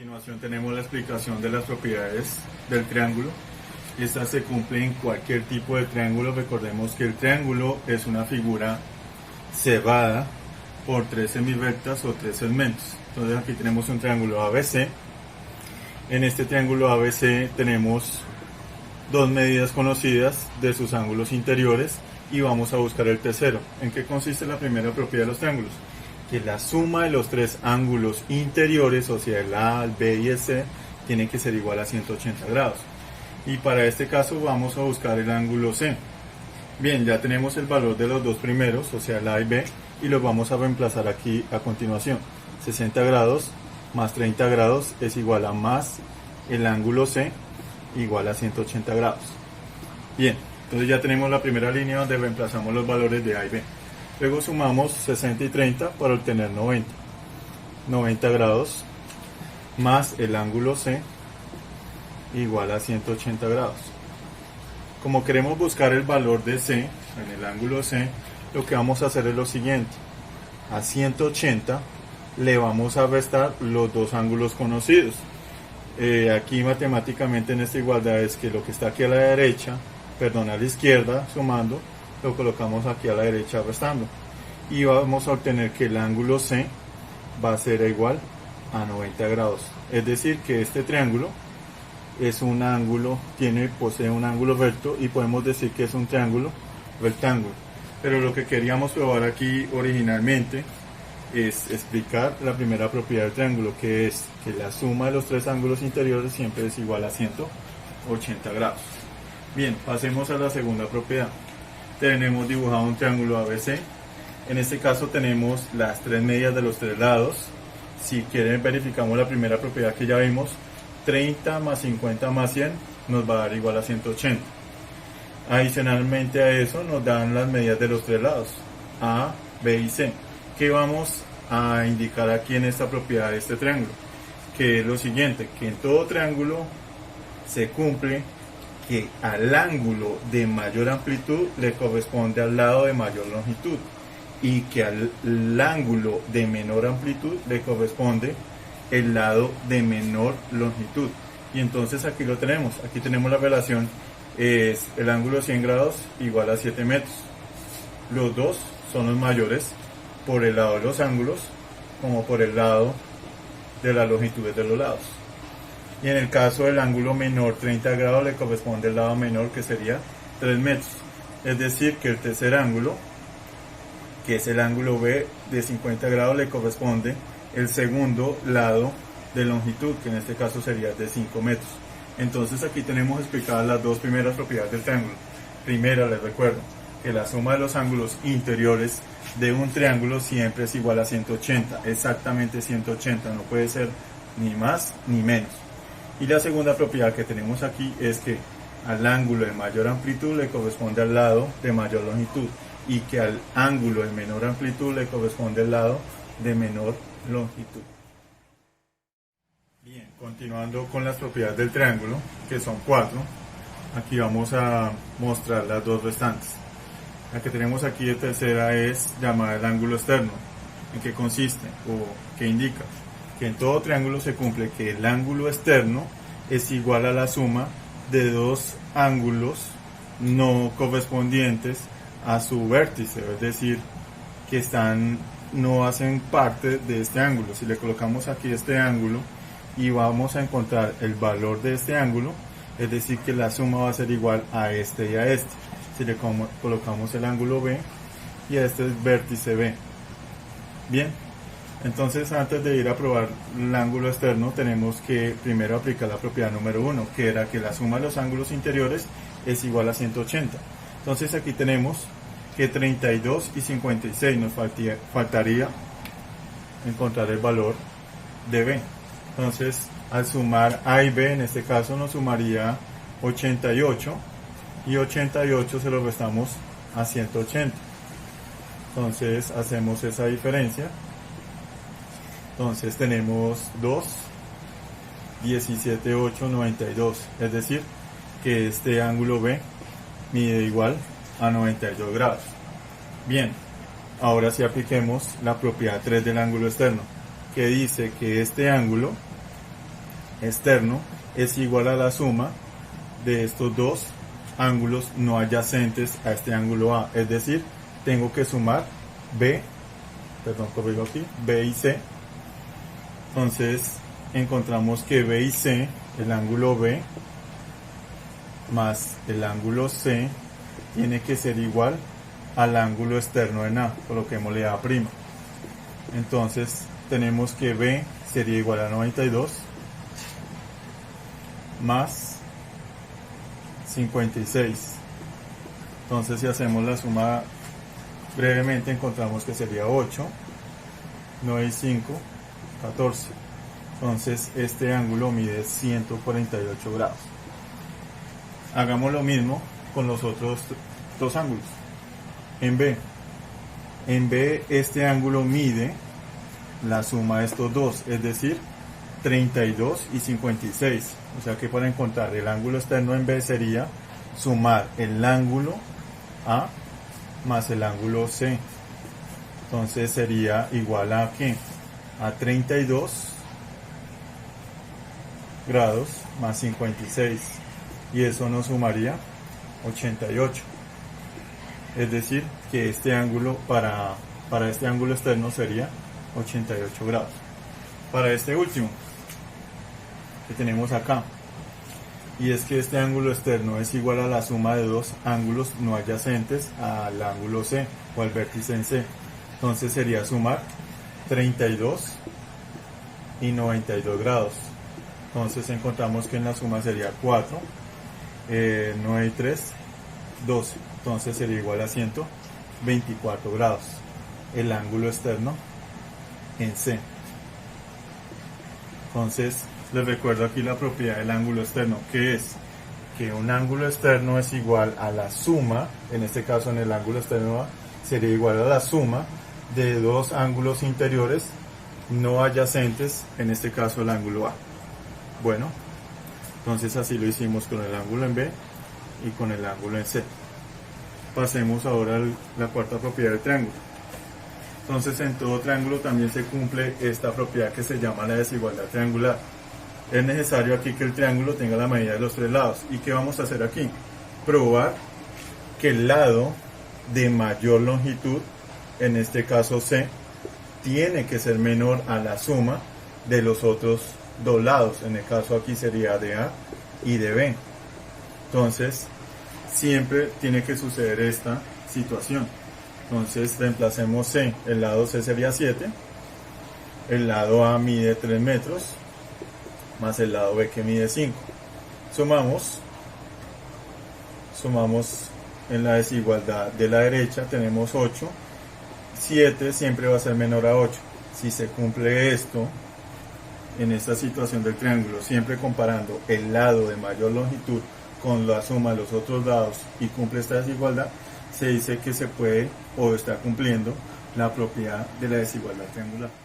continuación tenemos la explicación de las propiedades del triángulo. Esta se cumple en cualquier tipo de triángulo. Recordemos que el triángulo es una figura cebada por tres semirectas o tres segmentos. Entonces aquí tenemos un triángulo ABC. En este triángulo ABC tenemos dos medidas conocidas de sus ángulos interiores y vamos a buscar el tercero. ¿En qué consiste la primera propiedad de los triángulos? Que la suma de los tres ángulos interiores, o sea el A, el B y el C, tiene que ser igual a 180 grados. Y para este caso vamos a buscar el ángulo C. Bien, ya tenemos el valor de los dos primeros, o sea el A y B, y los vamos a reemplazar aquí a continuación. 60 grados más 30 grados es igual a más el ángulo C igual a 180 grados. Bien, entonces ya tenemos la primera línea donde reemplazamos los valores de A y B. Luego sumamos 60 y 30 para obtener 90. 90 grados más el ángulo C igual a 180 grados. Como queremos buscar el valor de C en el ángulo C, lo que vamos a hacer es lo siguiente. A 180 le vamos a restar los dos ángulos conocidos. Aquí matemáticamente en esta igualdad es que lo que está aquí a la derecha, a la izquierda sumando, lo colocamos aquí a la derecha restando. Y vamos a obtener que el ángulo C va a ser igual a 90 grados. Es decir que este triángulo es un ángulo, posee un ángulo recto y podemos decir que es un triángulo rectángulo. Pero lo que queríamos probar aquí originalmente es explicar la primera propiedad del triángulo, que es que la suma de los tres ángulos interiores siempre es igual a 180 grados. Bien, pasemos a la segunda propiedad. Tenemos dibujado un triángulo ABC. En este caso tenemos las tres medidas de los tres lados. Si quieren verificamos la primera propiedad que ya vimos. 30 más 50 más 100 nos va a dar igual a 180. Adicionalmente a eso nos dan las medidas de los tres lados, A, B y C. ¿Qué vamos a indicar aquí en esta propiedad de este triángulo? Que es lo siguiente, que en todo triángulo se cumple que al ángulo de mayor amplitud le corresponde al lado de mayor longitud y que al ángulo de menor amplitud le corresponde el lado de menor longitud. Y entonces aquí lo tenemos, aquí tenemos la relación, es el ángulo de 100 grados igual a 7 metros. Los dos son los mayores por el lado de los ángulos como por el lado de las longitudes de los lados. Y en el caso del ángulo menor 30 grados le corresponde el lado menor, que sería 3 metros. Es decir que el tercer ángulo, que es el ángulo B de 50 grados, le corresponde el segundo lado de longitud, que en este caso sería de 5 metros. Entonces aquí tenemos explicadas las dos primeras propiedades del triángulo. Primera, les recuerdo que la suma de los ángulos interiores de un triángulo siempre es igual a 180, exactamente 180, no puede ser ni más ni menos. Y la segunda propiedad que tenemos aquí es que al ángulo de mayor amplitud le corresponde al lado de mayor longitud y que al ángulo de menor amplitud le corresponde el lado de menor longitud. Bien, continuando con las propiedades del triángulo, que son 4, aquí vamos a mostrar las dos restantes. La que tenemos aquí de tercera es llamada el ángulo externo. ¿En qué consiste o qué indica? Que en todo triángulo se cumple que el ángulo externo es igual a la suma de dos ángulos no correspondientes a su vértice, es decir, que no hacen parte de este ángulo. Si le colocamos aquí este ángulo y vamos a encontrar el valor de este ángulo, es decir que la suma va a ser igual a este y a este. Si le colocamos el ángulo B y este es vértice B. Bien, entonces antes de ir a probar el ángulo externo tenemos que primero aplicar la propiedad número 1, que era que la suma de los ángulos interiores es igual a 180. Entonces aquí tenemos que 32 y 56 nos faltaría encontrar el valor de B. Entonces al sumar A y B, en este caso nos sumaría 88 y 88 se lo restamos a 180. Entonces hacemos esa diferencia. Entonces tenemos 2, 17, 8, 92. Es decir, que este ángulo B mide igual a 92 grados. Bien, ahora sí apliquemos la propiedad 3 del ángulo externo, que dice que este ángulo externo es igual a la suma de estos dos ángulos no adyacentes a este ángulo A, es decir, tengo que sumar B y C. Entonces encontramos que B y C, el ángulo B más el ángulo C, tiene que ser igual al ángulo externo en A, coloquémosle A'. Entonces tenemos que B sería igual a 92 más 56. Entonces si hacemos la suma brevemente encontramos que sería 8, 9 y 5, 14. Entonces este ángulo mide 148 grados. Hagamos lo mismo con los otros dos ángulos. En B este ángulo mide la suma de estos dos, es decir, 32 y 56. O sea que para encontrar el ángulo externo en B sería sumar el ángulo A más el ángulo C. Entonces sería igual a ¿qué? A 32 grados más 56. Y eso nos sumaría 88. Es decir, que este ángulo para este ángulo externo sería 88 grados. Para este último que tenemos acá, y es que este ángulo externo es igual a la suma de dos ángulos no adyacentes al ángulo C o al vértice en C. Entonces sería sumar 32 y 92 grados. Entonces encontramos que en la suma sería 4, 9 y 3, 12. Entonces sería igual a 124 grados el ángulo externo en C. Entonces les recuerdo aquí la propiedad del ángulo externo, que es que un ángulo externo es igual a la suma, en este caso en el ángulo externo A, sería igual a la suma de dos ángulos interiores no adyacentes, en este caso el ángulo A. Bueno, entonces así lo hicimos con el ángulo en B y con el ángulo en C. Pasemos ahora a la cuarta propiedad del triángulo. Entonces en todo triángulo también se cumple esta propiedad que se llama la desigualdad triangular. Es necesario aquí que el triángulo tenga la medida de los tres lados. ¿Y qué vamos a hacer aquí? Probar que el lado de mayor longitud, en este caso C, tiene que ser menor a la suma de los otros dos lados. En el caso aquí sería de A y de B. Entonces siempre tiene que suceder esta situación. Entonces reemplacemos C, el lado C sería 7, el lado A mide 3 metros, más el lado B que mide 5. Sumamos en la desigualdad de la derecha, tenemos 8, 7 siempre va a ser menor a 8. Si se cumple esto, en esta situación del triángulo, siempre comparando el lado de mayor longitud con la suma de los otros lados y cumple esta desigualdad, se dice que se puede o está cumpliendo la propiedad de la desigualdad triangular.